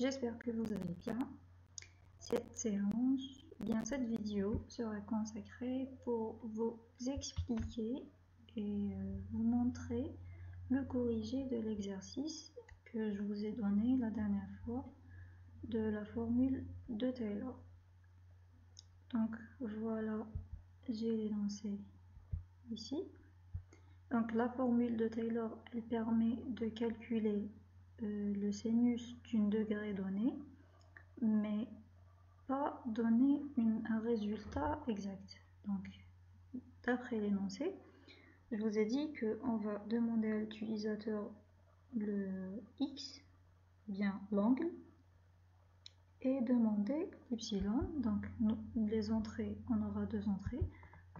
j'espère que vous allez bien. Cette séance, cette vidéo sera consacrée pour vous expliquer et vous montrer le corrigé de l'exercice que je vous ai donné la dernière fois de la formule de Taylor. Donc voilà, j'ai l'énoncé ici. Donc la formule de Taylor, elle permet de calculer le sinus d'une degré donné, mais pas donner un résultat exact. Donc d'après l'énoncé, je vous ai dit qu'on va demander à l'utilisateur le x, bien l'angle, et demander epsilon. Donc les entrées, on aura deux entrées,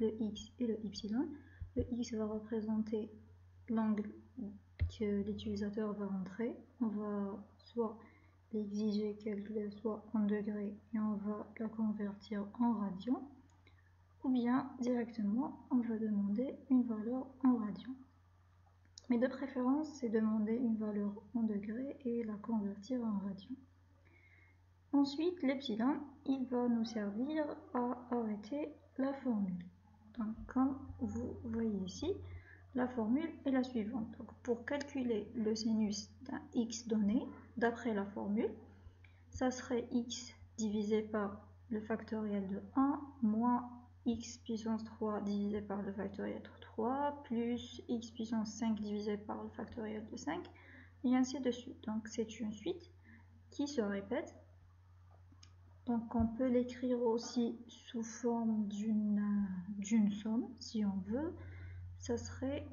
le x et le epsilon. Le x va représenter l'angle que l'utilisateur va rentrer. On va soit l'exiger qu'elle soit en degrés et on va la convertir en radians, ou bien directement on va demander une valeur en radians. Mais de préférence, c'est demander une valeur en degrés et la convertir en radians. Ensuite, l'epsilon, il va nous servir à arrêter la formule. Donc, comme vous voyez ici, la formule est la suivante. Donc, pour calculer le sinus d'un x donné, d'après la formule, ça serait x divisé par le factoriel de 1 moins x puissance 3 divisé par le factoriel de 3 plus x puissance 5 divisé par le factoriel de 5 et ainsi de suite. Donc c'est une suite qui se répète. Donc on peut l'écrire aussi sous forme d'une somme si on veut. Ça serait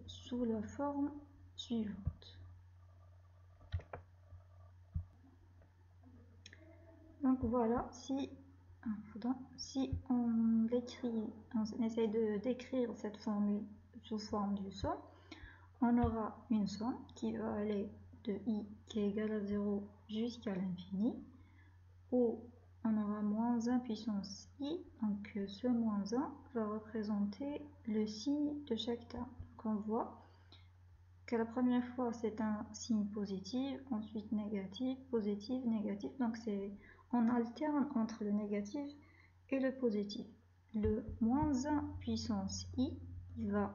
sous la forme suivante. Donc voilà, si on essaye de décrire cette formule sous forme d'une somme, on aura une somme qui va aller de i qui est égal à 0 jusqu'à l'infini, où on aura moins 1 puissance i, donc ce moins 1 va représenter le signe de chaque terme. Donc on voit que la première fois c'est un signe positif, ensuite négatif, positif, négatif, donc on alterne entre le négatif et le positif. Le moins 1 puissance i, il va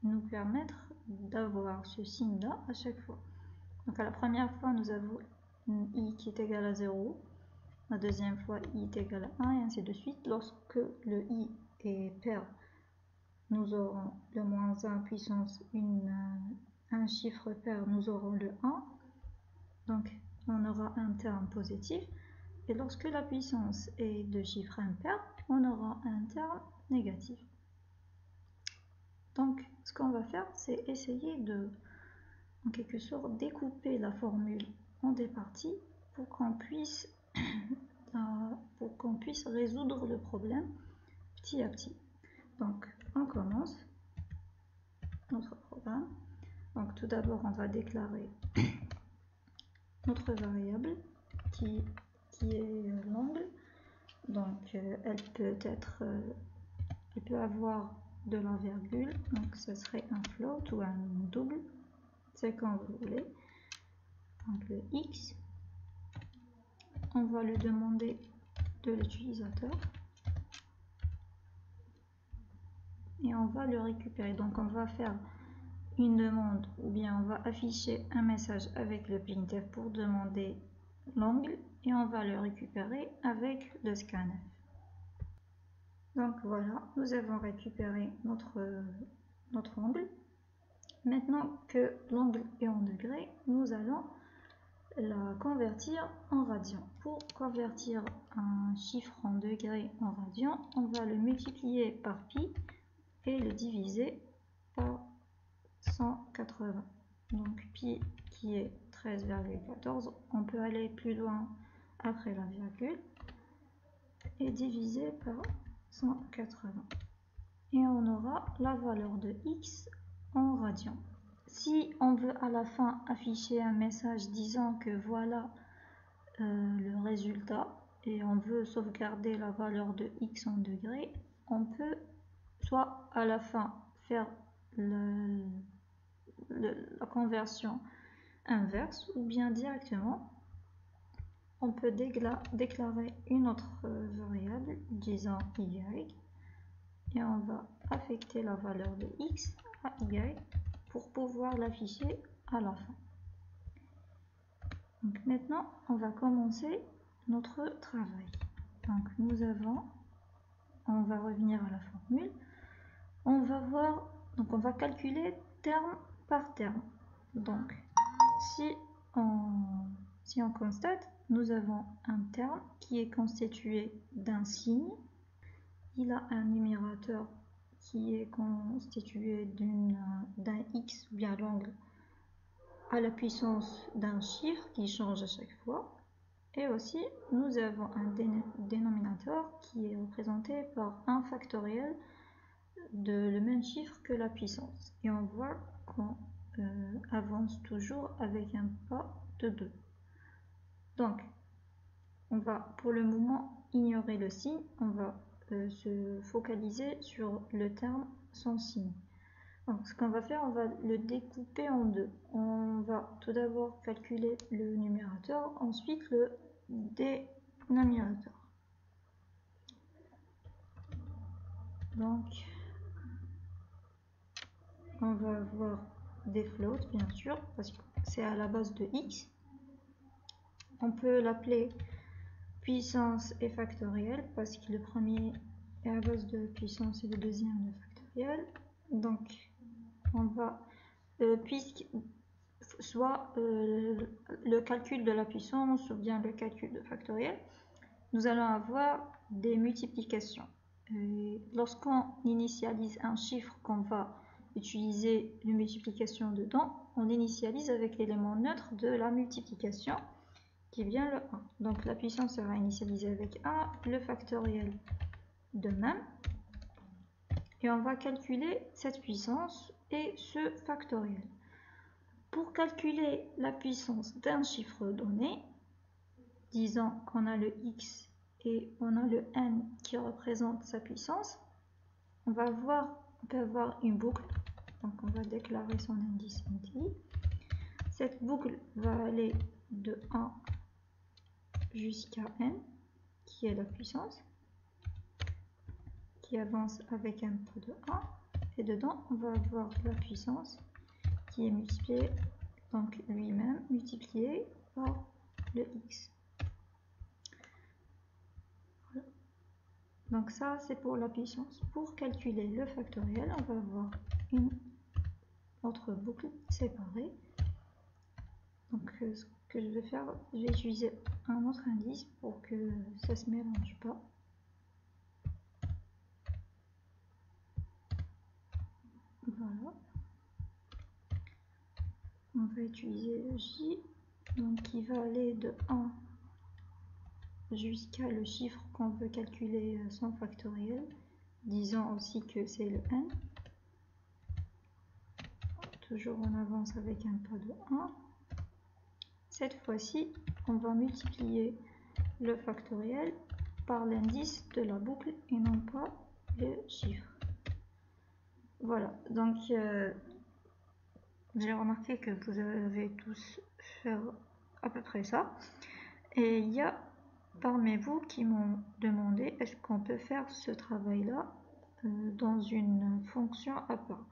nous permettre d'avoir ce signe-là à chaque fois. Donc à la première fois, nous avons i qui est égal à 0, la deuxième fois i est égal à 1 et ainsi de suite. Lorsque le i est pair, nous aurons le moins 1 puissance un chiffre pair, nous aurons le 1. Donc on aura un terme positif. Et lorsque la puissance est de chiffre impair, on aura un terme négatif. Donc, ce qu'on va faire, c'est essayer de, en quelque sorte, découper la formule en des parties pour qu'on puisse résoudre le problème petit à petit. Donc, on commence notre programme. Donc, tout d'abord, on va déclarer notre variable qui est l'angle. Donc elle peut avoir de la virgule, donc ce serait un float ou un double, c'est quand vous voulez. Donc le x, on va le demander de l'utilisateur et on va le récupérer. Donc on va faire une demande ou bien on va afficher un message avec le printf pour demander l'angle et on va le récupérer avec le scanf. Donc voilà, nous avons récupéré notre angle. Maintenant que l'angle est en degrés, nous allons la convertir en radians. Pour convertir un chiffre en degrés en radians, on va le multiplier par pi et le diviser par 180. Donc pi qui est 13,14, on peut aller plus loin après la virgule et diviser par 180. Et on aura la valeur de x en radians. Si on veut à la fin afficher un message disant que voilà le résultat et on veut sauvegarder la valeur de x en degrés, on peut soit à la fin faire la conversion inverse ou bien directement on peut déclarer une autre variable, disons y, et on va affecter la valeur de x à y pour pouvoir l'afficher à la fin. Donc maintenant, on va commencer notre travail. Donc on va revenir à la formule. On va calculer terme par terme. Donc, si on constate, nous avons un terme qui est constitué d'un signe. Il a un numérateur qui est constitué d'un x ou bien l'angle à la puissance d'un chiffre qui change à chaque fois. Et aussi, nous avons un dénominateur qui est représenté par un factoriel de le même chiffre que la puissance. Et on voit qu'on avance toujours avec un pas de 2. Donc, on va pour le moment ignorer le signe. On va se focaliser sur le terme sans signe. Donc, ce qu'on va faire, on va le découper en deux. On va tout d'abord calculer le numérateur, ensuite le dénominateur. Donc, on va avoir des floats, bien sûr, parce que c'est à la base de x. On peut l'appeler puissance et factoriel, parce que le premier est à base de puissance et le deuxième de factoriel. Donc, on va, puisque soit le calcul de la puissance ou bien le calcul de factoriel, nous allons avoir des multiplications. Lorsqu'on initialise un chiffre qu'on va utiliser une multiplication dedans, on initialise avec l'élément neutre de la multiplication qui est bien le 1. Donc la puissance sera initialisée avec 1, le factoriel de même. Et on va calculer cette puissance et ce factoriel. Pour calculer la puissance d'un chiffre donné, disons qu'on a le x et on a le n qui représente sa puissance, on peut avoir une boucle. Donc on va déclarer son indice NTI. Cette boucle va aller de 1 jusqu'à n, qui est la puissance, qui avance avec un taux de 1. Et dedans, on va avoir la puissance qui est multipliée, donc lui-même multiplié par le x. Voilà. Donc ça, c'est pour la puissance. Pour calculer le factoriel, on va avoir une autre boucle séparée. Donc ce que je vais faire, je vais utiliser un autre indice pour que ça ne se mélange pas. Voilà. On va utiliser J, donc qui va aller de 1 jusqu'à le chiffre qu'on veut calculer sans factoriel. Disons aussi que c'est le n. Toujours on avance avec un pas de 1. Cette fois-ci, on va multiplier le factoriel par l'indice de la boucle et non pas le chiffre. Voilà, donc j'ai remarqué que vous avez tous fait à peu près ça. Et il y a parmi vous qui m'ont demandé est-ce qu'on peut faire ce travail-là dans une fonction à part.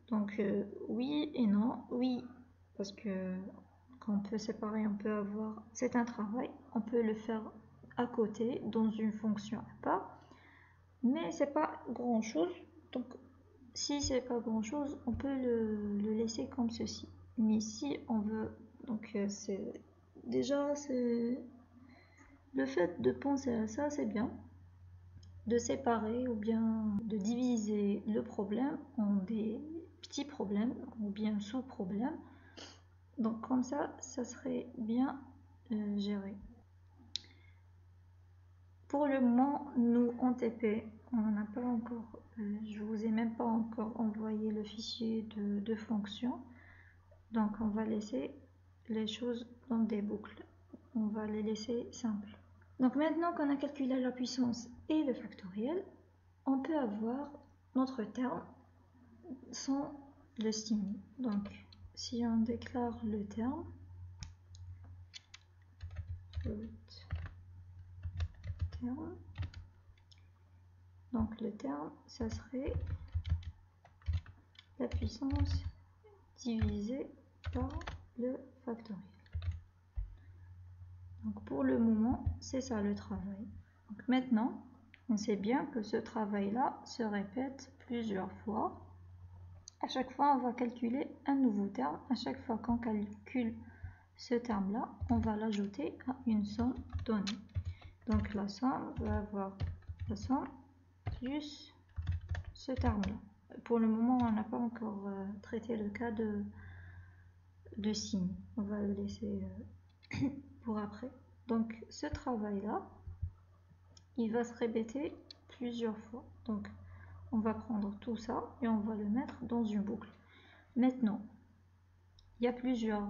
Donc oui et non. Oui, parce que quand on peut séparer, on peut avoir... C'est un travail, on peut le faire à côté dans une fonction à part. Mais c'est pas grand-chose. Donc si c'est pas grand-chose, on peut le laisser comme ceci. Mais si on veut... Donc c'est... Déjà, c'est... Le fait de penser à ça, c'est bien. De séparer ou bien de diviser le problème en des petits problèmes ou bien sous-problèmes. Donc comme ça serait bien géré. Pour le moment, nous en TP, on n'a pas encore, je vous ai même pas encore envoyé le fichier de fonction. Donc on va laisser les choses dans des boucles. On va les laisser simples. Donc maintenant qu'on a calculé la puissance et le factoriel, on peut avoir notre terme sans le signe. Donc si on déclare le terme, terme. Donc le terme, ça serait la puissance divisée par le factoriel. Donc pour le moment, c'est ça le travail. Donc maintenant, on sait bien que ce travail-là se répète plusieurs fois. À chaque fois, on va calculer un nouveau terme. À chaque fois qu'on calcule ce terme-là, on va l'ajouter à une somme donnée. Donc la somme va avoir la somme plus ce terme-là. Pour le moment, on n'a pas encore traité le cas de signe. On va le laisser pour après. Donc ce travail-là, il va se répéter plusieurs fois. Donc on va prendre tout ça et on va le mettre dans une boucle. Maintenant, il y a plusieurs...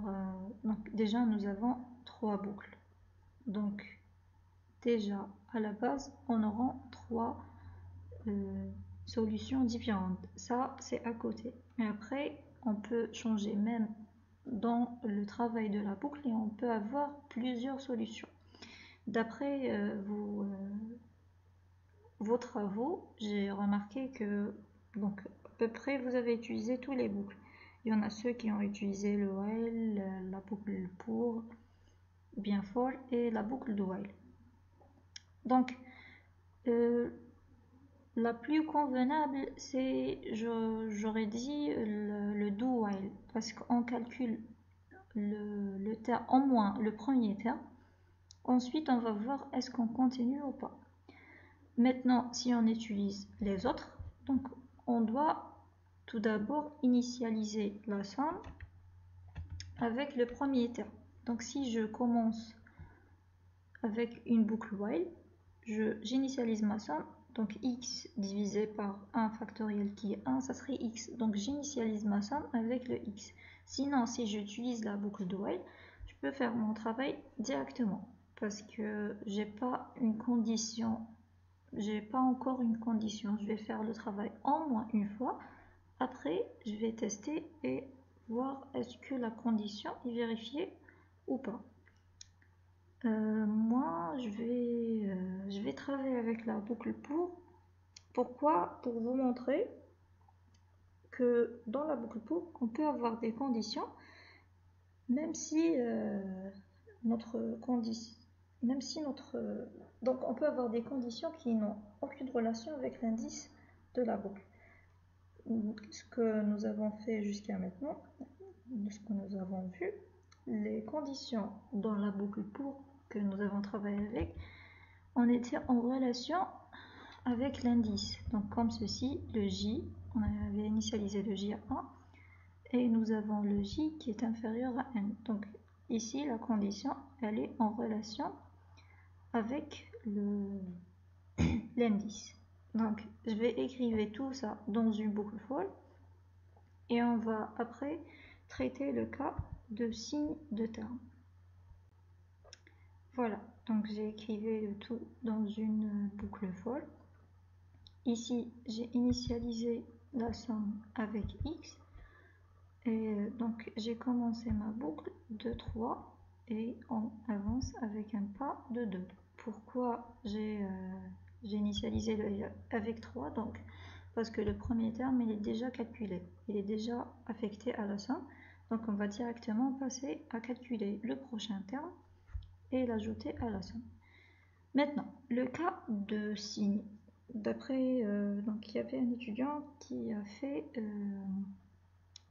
donc déjà, nous avons 3 boucles. Donc déjà, à la base, on aura 3 solutions différentes. Ça, c'est à côté. Mais après, on peut changer même dans le travail de la boucle et on peut avoir plusieurs solutions. D'après vos travaux, j'ai remarqué que donc, à peu près vous avez utilisé tous les boucles. Il y en a ceux qui ont utilisé le while, la boucle pour, bien for et la boucle de while. Donc, la plus convenable, c'est, j'aurais dit, le do while, parce qu'on calcule le terme, en moins le premier terme. Ensuite, on va voir est-ce qu'on continue ou pas. Maintenant, si on utilise les autres, donc on doit tout d'abord initialiser la somme avec le premier terme. Donc si je commence avec une boucle while, j'initialise ma somme, donc x divisé par 1 factoriel qui est 1, ça serait x. Donc j'initialise ma somme avec le x. Sinon, si j'utilise la boucle de while, je peux faire mon travail directement parce que j'ai pas une condition. J'ai pas encore une condition, je vais faire le travail en moins une fois. Après, je vais tester et voir est-ce que la condition est vérifiée ou pas. Moi, je vais travailler avec la boucle pour. Pourquoi? Pour vous montrer que dans la boucle pour, on peut avoir des conditions, même si notre condition. Donc on peut avoir des conditions qui n'ont aucune relation avec l'indice de la boucle. Ce que nous avons fait jusqu'à maintenant, ce que nous avons vu, les conditions dans la boucle pour que nous avons travaillé avec, on était en relation avec l'indice. Donc comme ceci, le J, on avait initialisé le J à 1, et nous avons le J qui est inférieur à N. Donc ici, la condition, elle est en relation avec l'indice. Donc je vais écrire tout ça dans une boucle for et on va après traiter le cas de signe de terme. Voilà, donc j'ai écrit le tout dans une boucle for. Ici, j'ai initialisé la somme avec x. Et donc j'ai commencé ma boucle de 3 et on avance avec un pas de 2. Pourquoi j'ai initialisé avec 3 donc, parce que le premier terme il est déjà calculé, il est déjà affecté à la somme. Donc on va directement passer à calculer le prochain terme et l'ajouter à la somme. Maintenant, le cas de signe. D'après, donc il y avait un étudiant qui a fait...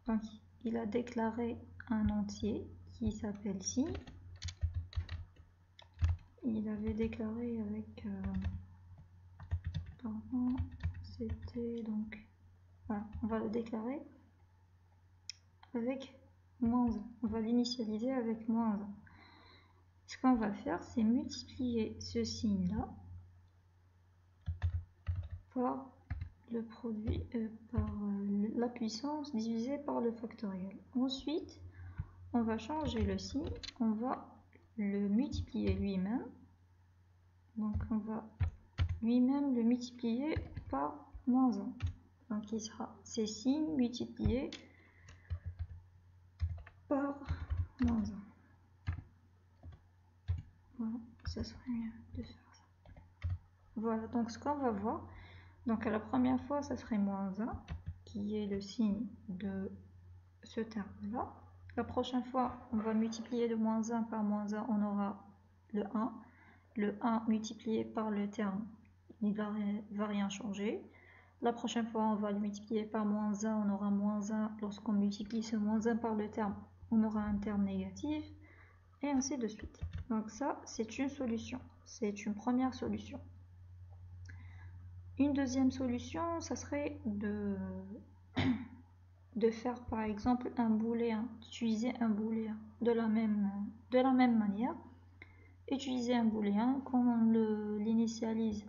donc, il a déclaré un entier qui s'appelle signe. Il avait déclaré avec... pardon, c'était donc... Voilà, on va le déclarer avec moins 1. On va l'initialiser avec moins 1. Ce qu'on va faire, c'est multiplier ce signe-là par le produit, par la puissance divisée par le factoriel. Ensuite, on va changer le signe, on va le multiplier lui-même. Donc on va lui-même le multiplier par moins 1. Donc il sera ces signes multipliés par moins 1. Voilà. ça serait mieux de faire ça. Voilà, donc ce qu'on va voir, donc à la première fois, ça serait moins 1, qui est le signe de ce terme-là. La prochaine fois, on va multiplier le moins 1 par moins 1, on aura le 1. Le 1 multiplié par le terme, il ne va rien changer. La prochaine fois, on va le multiplier par moins 1, on aura moins 1. Lorsqu'on multiplie ce moins 1 par le terme, on aura un terme négatif, et ainsi de suite. Donc ça, c'est une solution. C'est une première solution. Une deuxième solution, ça serait de faire par exemple un booléen, d'utiliser un booléen de la même manière. Utiliser un booléen, quand on l'initialise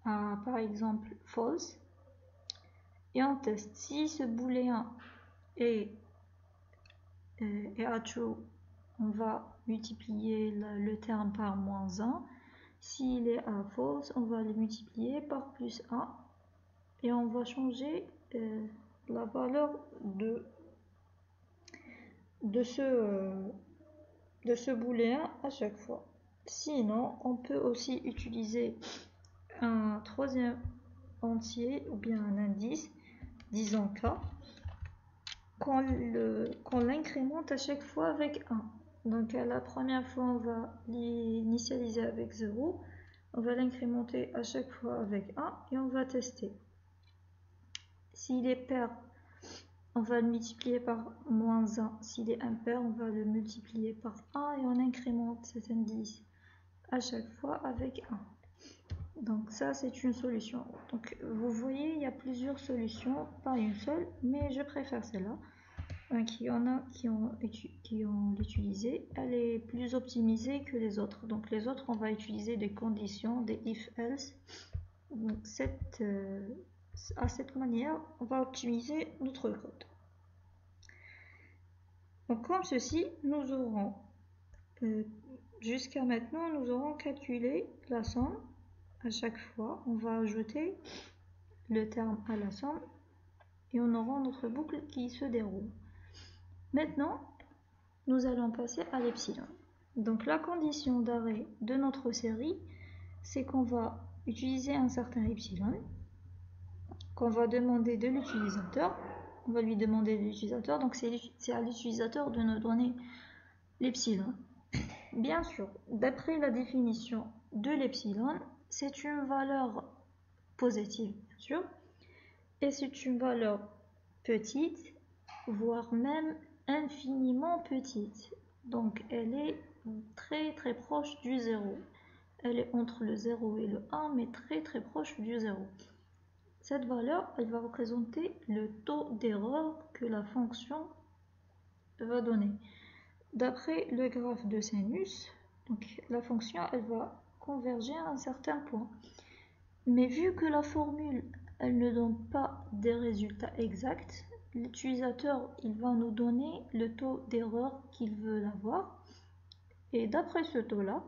à par exemple false, et on teste. Si ce booléen est à true, on va multiplier le terme par moins 1. S'il est à false, on va le multiplier par plus 1 et on va changer la valeur de ce booléen à chaque fois. Sinon, on peut aussi utiliser un troisième entier ou bien un indice, disons K, qu'on l'incrémente à chaque fois avec 1. Donc à la première fois, on va l'initialiser avec 0, on va l'incrémenter à chaque fois avec 1 et on va tester. S'il est pair, on va le multiplier par moins 1. S'il est impair, on va le multiplier par 1 et on incrémente cet indice à chaque fois avec 1. Donc ça, c'est une solution. Donc vous voyez, il y a plusieurs solutions, pas une seule, mais je préfère celle-là. Il y en a qui ont l'utilisé, elle est plus optimisée que les autres. Donc les autres, on va utiliser des conditions, des if-else. Donc à cette manière, on va optimiser notre code. Donc comme ceci, nous aurons, jusqu'à maintenant, nous aurons calculé la somme. À chaque fois, on va ajouter le terme à la somme et on aura notre boucle qui se déroule. Maintenant, nous allons passer à l'epsilon. Donc la condition d'arrêt de notre série, c'est qu'on va utiliser un certain epsilon, qu'on va demander de l'utilisateur. On va lui demander de l'utilisateur, donc c'est à l'utilisateur de nous donner l'epsilon. Bien sûr, d'après la définition de l'epsilon, c'est une valeur positive, bien sûr, et c'est une valeur petite, voire même infiniment petite. Donc elle est très très proche du 0. Elle est entre le 0 et le 1, mais très très proche du 0. Cette valeur, elle va représenter le taux d'erreur que la fonction va donner. D'après le graphe de sinus, donc la fonction, elle va converger à un certain point. Mais vu que la formule, elle ne donne pas des résultats exacts, l'utilisateur, il va nous donner le taux d'erreur qu'il veut avoir. Et d'après ce taux-là,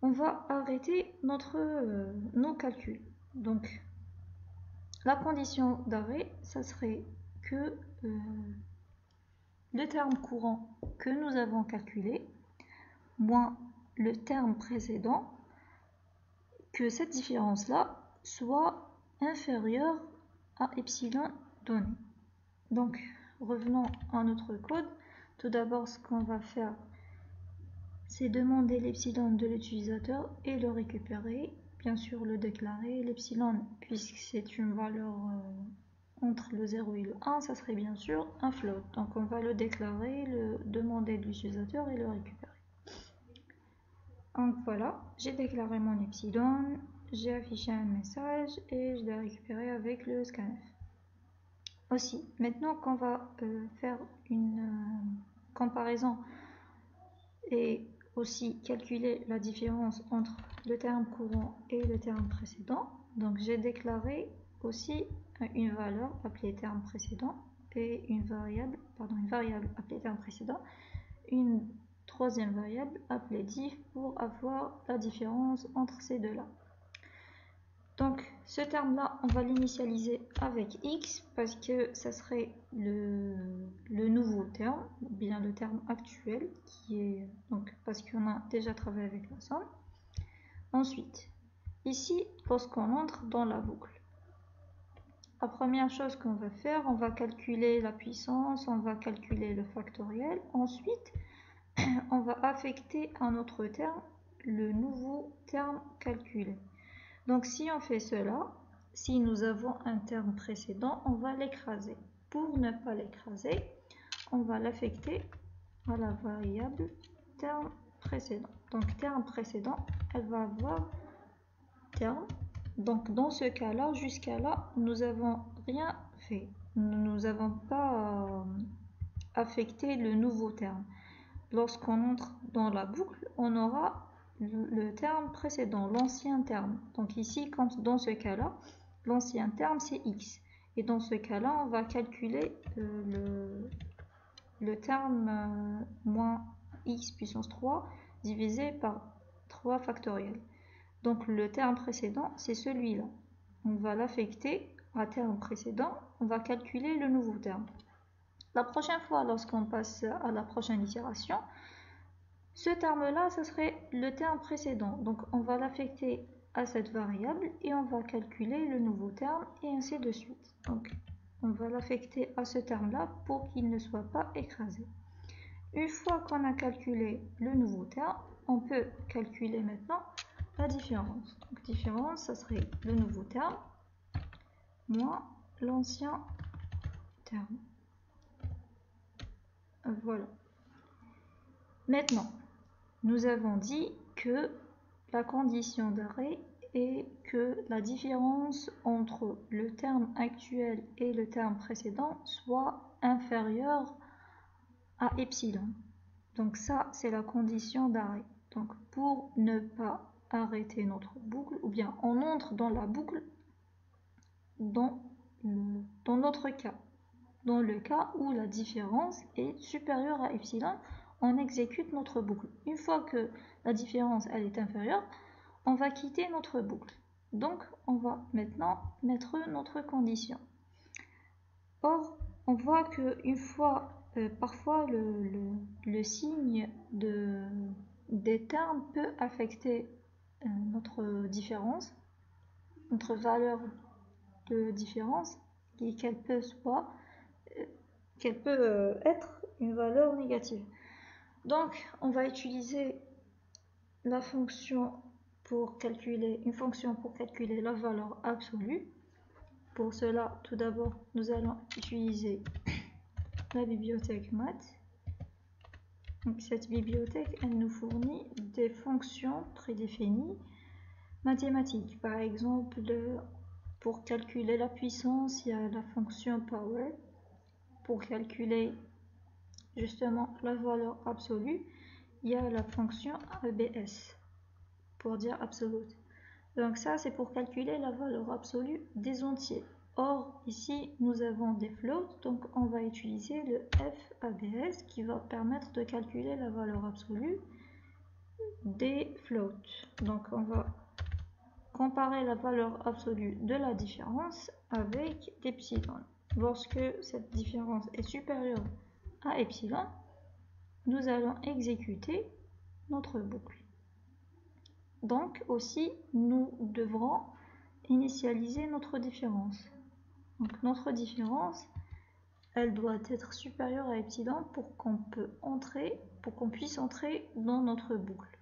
on va arrêter nos calculs. Donc, la condition d'arrêt, ça serait que le terme courant que nous avons calculé, moins le terme précédent, que cette différence-là soit inférieure à epsilon donné. Donc, revenons à notre code. Tout d'abord, ce qu'on va faire, c'est demander l'epsilon de l'utilisateur et le récupérer. Bien sûr, le déclarer. L'epsilon, puisque c'est une valeur entre le 0 et le 1, ça serait bien sûr un float. Donc, on va le déclarer, le demander de l'utilisateur et le récupérer. Donc voilà, j'ai déclaré mon epsilon, j'ai affiché un message et je l'ai récupéré avec le scanf. Aussi, maintenant qu'on va faire une comparaison et aussi calculer la différence entre le terme courant et le terme précédent, donc j'ai déclaré aussi une valeur appelée terme précédent et une variable appelée terme précédent, une troisième variable appelée diff pour avoir la différence entre ces deux-là. Donc, ce terme-là, on va l'initialiser avec x parce que ça serait le nouveau terme, ou bien le terme actuel, qui est donc parce qu'on a déjà travaillé avec la somme. Ensuite, ici, lorsqu'on entre dans la boucle, la première chose qu'on va faire, on va calculer la puissance, on va calculer le factoriel. Ensuite, on va affecter à notre terme le nouveau terme calculé. Donc si on fait cela, si nous avons un terme précédent, on va l'écraser. Pour ne pas l'écraser, on va l'affecter à la variable terme précédent. Donc terme précédent, elle va avoir terme. Donc dans ce cas-là, jusqu'à là, nous n'avons rien fait. Nous n'avons pas affecté le nouveau terme. Lorsqu'on entre dans la boucle, on aura le terme précédent, l'ancien terme. Donc ici, comme dans ce cas-là, l'ancien terme c'est x. Et dans ce cas-là, on va calculer le terme moins x puissance 3 divisé par 3 factoriel. Donc le terme précédent, c'est celui-là. On va l'affecter à terme précédent, on va calculer le nouveau terme. La prochaine fois, lorsqu'on passe à la prochaine itération, ce terme-là, ce serait le terme précédent. Donc on va l'affecter à cette variable et on va calculer le nouveau terme et ainsi de suite. Donc on va l'affecter à ce terme-là pour qu'il ne soit pas écrasé. Une fois qu'on a calculé le nouveau terme, on peut calculer maintenant la différence. Donc différence, ça serait le nouveau terme moins l'ancien terme. Voilà. Maintenant, nous avons dit que la condition d'arrêt est que la différence entre le terme actuel et le terme précédent soit inférieure à epsilon. Donc ça, c'est la condition d'arrêt. Donc pour ne pas arrêter notre boucle, ou bien on entre dans la boucle dans notre cas. Dans le cas où la différence est supérieure à epsilon, on exécute notre boucle. Une fois que la différence elle est inférieure, on va quitter notre boucle. Donc on va maintenant mettre notre condition. Or, on voit qu'une fois, parfois le signe des termes peut affecter notre différence, notre valeur de différence, et qu'elle peut être une valeur négative. Donc, on va utiliser la fonction pour calculer, une fonction pour calculer la valeur absolue. Pour cela, tout d'abord, nous allons utiliser la bibliothèque math. Donc, cette bibliothèque, elle nous fournit des fonctions prédéfinies mathématiques. Par exemple, pour calculer la puissance, il y a la fonction power. Pour calculer justement la valeur absolue, il y a la fonction ABS pour dire absolute. Donc ça, c'est pour calculer la valeur absolue des entiers. Or, ici, nous avons des floats, donc on va utiliser le FABS qui va permettre de calculer la valeur absolue des floats. Donc on va comparer la valeur absolue de la différence avec epsilon. Lorsque cette différence est supérieure à epsilon, nous allons exécuter notre boucle. Donc aussi, nous devrons initialiser notre différence. Donc notre différence, elle doit être supérieure à epsilon pour qu'on puisse entrer dans notre boucle.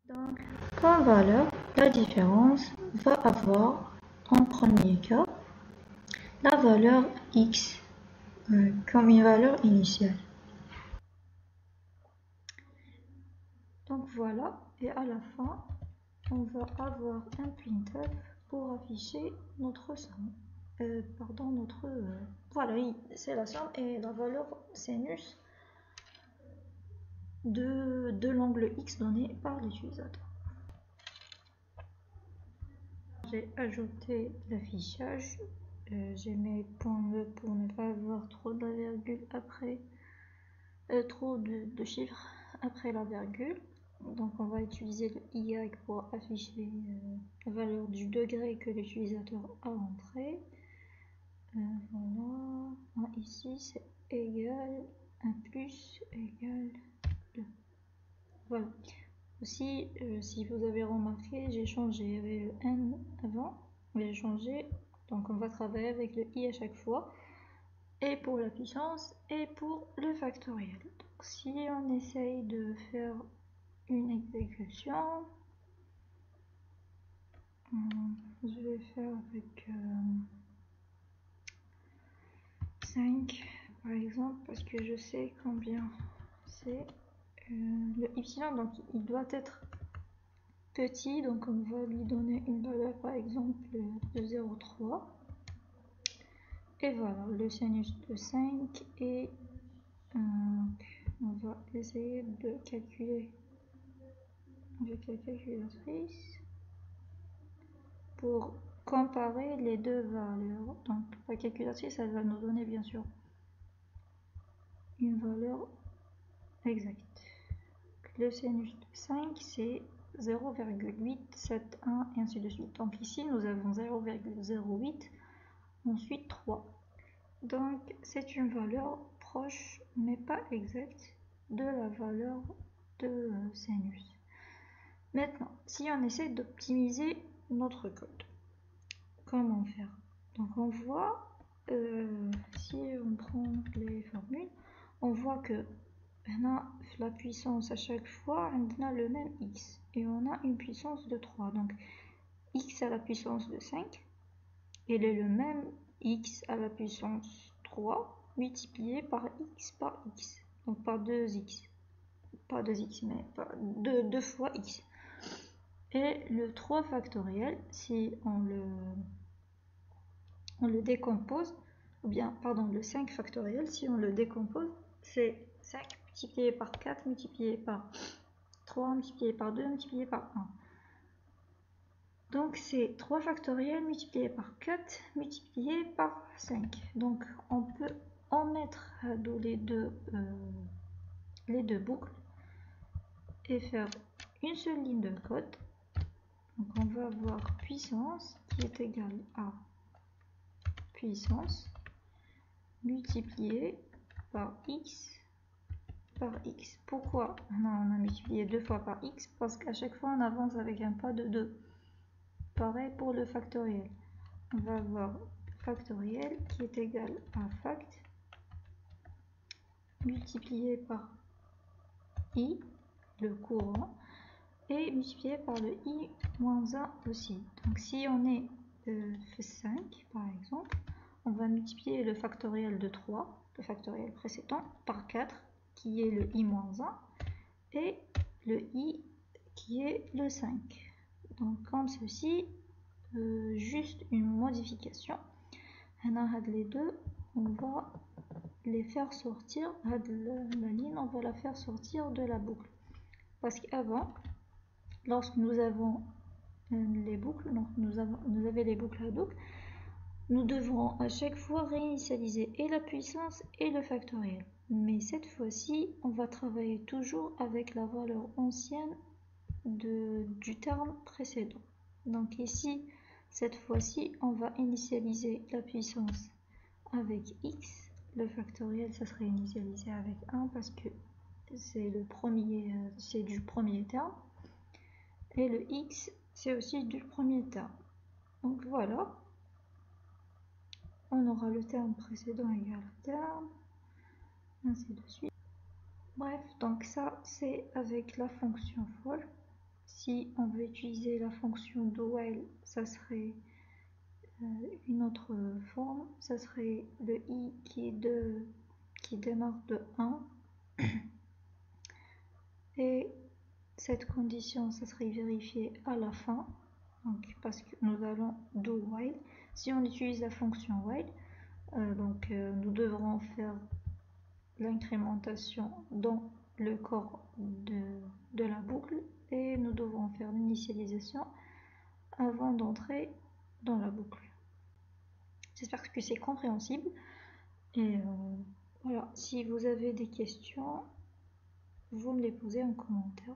Donc, comme valeur, la différence va avoir en premier cas la valeur x comme une valeur initiale. Donc voilà, et à la fin, on va avoir un printf pour afficher notre somme. Voilà, c'est la somme et la valeur sinus de l'angle x donné par l'utilisateur. J'ai ajouté l'affichage. J'ai mis point E pour ne pas avoir trop de virgule après, trop de chiffres après la virgule. Donc on va utiliser le Y pour afficher la valeur du degré que l'utilisateur a entré. Voilà, ici c'est égal 1 plus égal 2. Voilà. Aussi, si vous avez remarqué, j'ai changé, il y avait le n avant, j'ai changé, donc on va travailler avec le i à chaque fois, et pour la puissance et pour le factoriel. Donc si on essaye de faire une exécution, je vais faire avec 5 par exemple, parce que je sais combien c'est le y, donc il doit être petit, donc on va lui donner une valeur par exemple de 0,3, et voilà le sinus de 5, et on va essayer de calculer avec la calculatrice pour comparer les deux valeurs. Donc la calculatrice, elle va nous donner bien sûr une valeur exacte. Le sinus de 5 c'est 0,871 et ainsi de suite. Donc ici nous avons 0,08, ensuite 3. Donc c'est une valeur proche mais pas exacte de la valeur de sinus. Maintenant, si on essaie d'optimiser notre code, comment faire? Donc on voit, si on prend les formules, on voit que on a la puissance à chaque fois, on a le même x, et on a une puissance de 3. Donc x à la puissance de 5, il est le même x à la puissance 3 multiplié par x, donc par 2x, pas 2x, mais par 2 fois x. Et le 3 factoriel, si on le décompose, ou bien, pardon, le 5 factoriel, si on le décompose, c'est 5 multiplié par 4, multiplié par 3, multiplié par 2, multiplié par 1. Donc c'est 3 factoriel multiplié par 4, multiplié par 5. Donc on peut en mettre dans les deux boucles et faire une seule ligne de code. Donc on va avoir puissance qui est égale à puissance multiplié par x. Pourquoi on a multiplié 2 fois par x? Parce qu'à chaque fois on avance avec un pas de 2. Pareil pour le factoriel. On va avoir factoriel qui est égal à fact multiplié par i, le courant, et multiplié par le i moins 1 aussi. Donc si on est 5 par exemple, on va multiplier le factoriel de 3, le factoriel précédent, par 4 qui est le i moins 1 et le i qui est le 5. Donc comme ceci, juste une modification. Les deux, on va les faire sortir, la ligne, on va la faire sortir de la boucle. Parce qu'avant, lorsque nous avons les boucles, donc nous avons les boucles Hadoop, nous devrons à chaque fois réinitialiser et la puissance et le factoriel. Mais cette fois-ci, on va travailler toujours avec la valeur ancienne du terme précédent. Donc ici, cette fois-ci, on va initialiser la puissance avec x. Le factoriel, ça serait initialisé avec 1 parce que c'est du premier terme. Et le x, c'est aussi du premier terme. Donc voilà. On aura le terme précédent égal au terme, ainsi de suite. Bref, donc ça, c'est avec la fonction for. Si on veut utiliser la fonction do while, ça serait une autre forme. Ça serait le i qui démarre de 1. Et cette condition, ça serait vérifiée à la fin. Donc, parce que nous allons do while. Si on utilise la fonction while, nous devrons faire l'incrémentation dans le corps de la boucle et nous devrons faire l'initialisation avant d'entrer dans la boucle. J'espère que c'est compréhensible. Et voilà, si vous avez des questions, vous me les posez en commentaire.